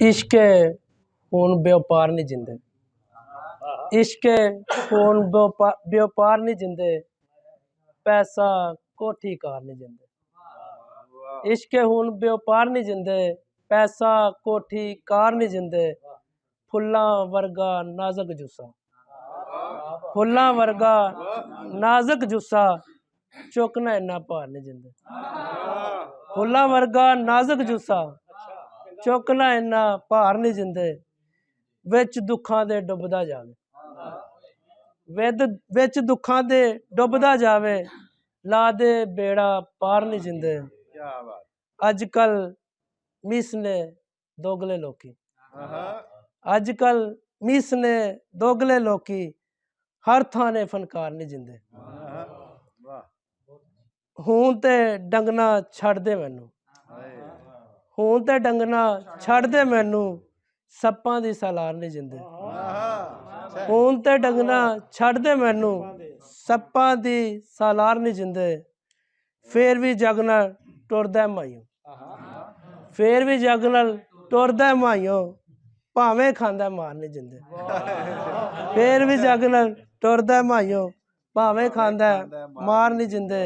इश्क खून व्यापार नहीं जिंदे। इश्क खून व्यापार नहीं जिंदे। पैसा कोठी कार नहीं जिंदे। इश्क खून व्यापार नहीं जिंदे। पैसा कोठी कार नहीं जिंदे। फुल्लां वर्गा नाजुक जुस्सा। फुल्लां वर्गा नाजुक जुस्सा चुकना इन्ना भार नहीं जिंदे। फुल्लां वर्गा नाजुक जुस्सा चुकना इन्ना भार नहीं जिंदे। विच दुखां दे डुबदा जावे। विच दुखां दे डुबदा जावे। ला दे बेड़ा पार नहीं जिंदे। अजकल मिसने दोगले लोकी। अजकल मिसने दोगले लोकी हर थाने फनकार नहीं जिंदे। हूं ते डंगना छड़ दे मैनू। हूं ते डंगना छड़ दे मैनू सप्पां दी सलार नहीं जिंदे। हूं ते डंगना छड़ दे मैनू सप्पां दी सलार नहीं जिंदे। फेर भी जग नाल टुरदा माईओ। फेर भी जग नाल टुरदा माईओ भावें खांदा मार नहीं जिंदे। फेर भी जग नाल टुरदा माईओ भावें खांदा मार नहीं जिंदे।